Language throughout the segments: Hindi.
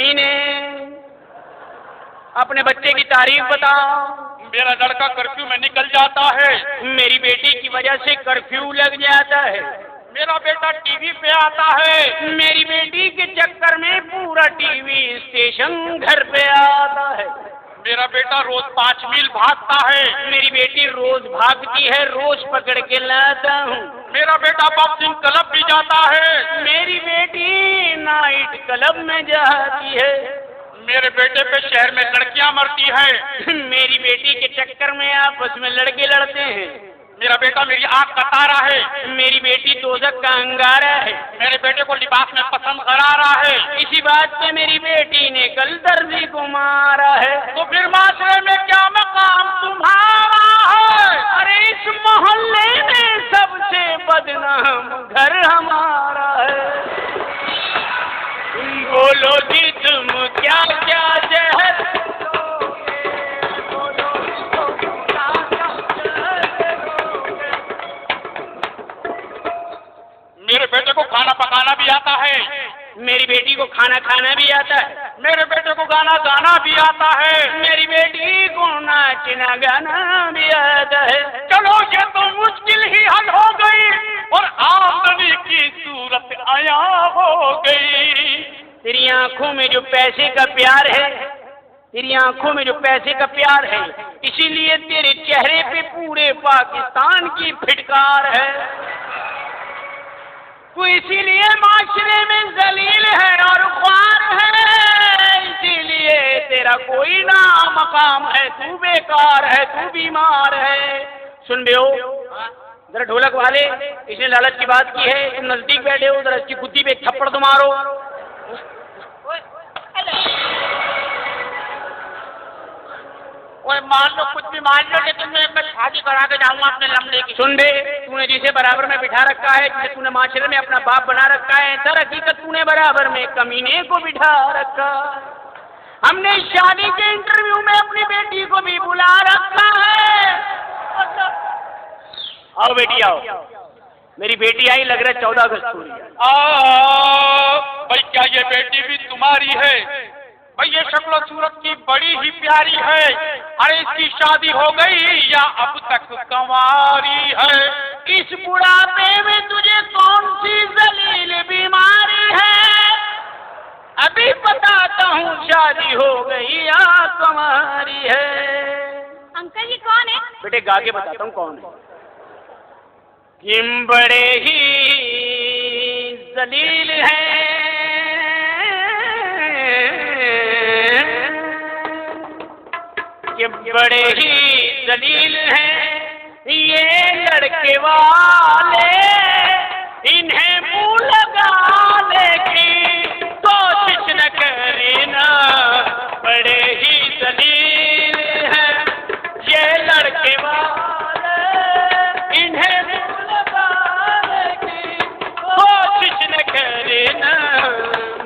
कमीने, अपने बच्चे की तारीफ बताओ। मेरा लड़का कर्फ्यू में निकल जाता है। मेरी बेटी की वजह से कर्फ्यू लग जाता है। मेरा बेटा टीवी पे आता है। मेरी बेटी के चक्कर में पूरा टीवी स्टेशन घर पे आता है। मेरा बेटा रोज 5 मील भागता है। मेरी बेटी रोज भागती है, रोज पकड़ के लाता हूँ। मेरा बेटा बॉक्सिंग क्लब भी जाता है। मेरी बेटी नाइट क्लब में जाती है। मेरे बेटे पे शहर में लड़कियां मरती है। मेरी बेटी के चक्कर में आपस में लड़के लड़ते हैं। मेरा बेटा मेरी आंख का तारा है। मेरी बेटी दोजख का अंगारा है। मेरे बेटे को लिबास में पसंद करा रहा है। इसी बात पे मेरी बेटी ने कल दर्जी को मारा है। तो फिर माशरे में क्या मकाम तुम्हारा है? अरे इस मोहल्ले में सबसे बदनाम घर हमारा है। बोलो जी तुम क्या क्या जहर मेरे बेटे को खाना पकाना भी आता है। मेरी बेटी को खाना खाना भी आता है। मेरे बेटे को गाना गाना भी आता है। मेरी बेटी को नाचना गाना भी आता है। चलो ये तो मुश्किल ही हल हो गई और आमदनी की सूरत आया हो गई। तेरी आंखों में जो पैसे का प्यार है, तेरी आंखों में जो पैसे का प्यार है, इसीलिए तेरे चेहरे पे पूरे पाकिस्तान की फिटकार है। तू इसीलिए माशरे में जलील है और ख्वार है, इसीलिए तेरा कोई ना मकाम है। तू बेकार है, तू बीमार है। सुन बे हो जरा ढोलक वाले, इसने लालच की बात की है, तुम नजदीक बैठे हो, जरा इसकी बुद्धि पे एक थप्पड़ तो मारो। मान लो कुछ भी मान लो, लेकिन मैं शादी करा के जाऊंगा अपने लम्बे की। सुन बे, तूने जिसे बराबर में बिठा रखा है, जिसे तूने माशरे में अपना बाप बना रखा है, सर हकीकत तूने बराबर में कमीने को बिठा रखा। हमने शादी के इंटरव्यू में अपनी बेटी को भी बुला रखा है। आओ बेटी आओ। मेरी बेटी आई, लग रहा है 14 अगस्त पूरी। भाई क्या ये बेटी भी तुम्हारी है? भाई ये शक्ल सूरत की बड़ी ही प्यारी है। अरे इसकी शादी हो गई या अब तक कंवारी है? इस बुढ़ापे में तुझे कौन सी जलील बीमारी है? अभी बताता हूँ शादी हो गई या कंवारी है। अंकल ये कौन है? बेटे गा के बताता हूँ कौन है। किम बड़े ही जलील हैं, कि बड़े ही जलील हैं ये लड़के वाले, इन्हें मुंह लगाने की कोशिश न करना। बड़े ही जलील हैं ये लड़के वाले, इन्हें मुंह लगाने की कोशिश न करना।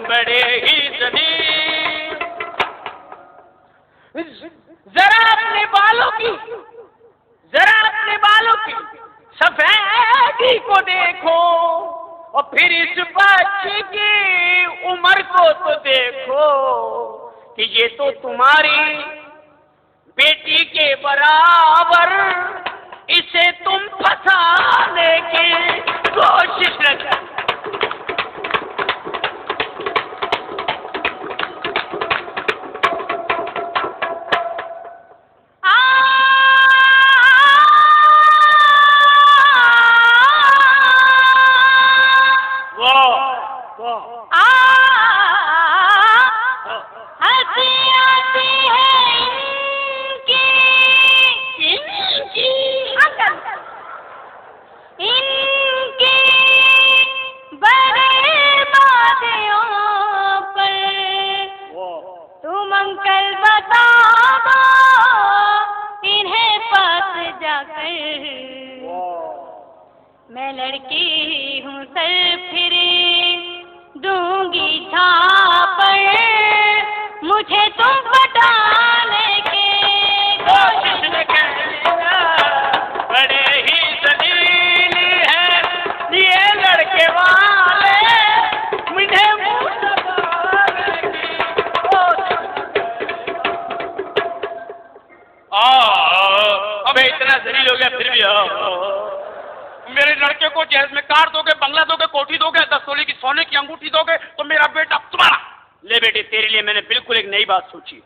बड़े ही जलील। जरा अपने बालों की, जरा अपने बालों की सफेदी को देखो और फिर इस बच्चे की उम्र को तो देखो कि ये तो तुम्हारी बेटी के बराबर, इसे तुम फंसाने की कोशिश न करो। मैं लड़की हूँ सर फिरी दूंगी झापड़, मुझे तुम पटाने के कोशिश न करना। बड़े ही जलील है ये लड़के वाले, मुझे मुंह लगाने की अबे इतना जलील हो गया फिर भी मेरे लड़के को जेल में कार दोगे, बंगला दोगे, कोठी दोगे, 10 तोले की सोने की अंगूठी दोगे तो मेरा बेटा तुम्हारा। ले बेटे, तेरे लिए मैंने बिल्कुल एक नई बात सोची।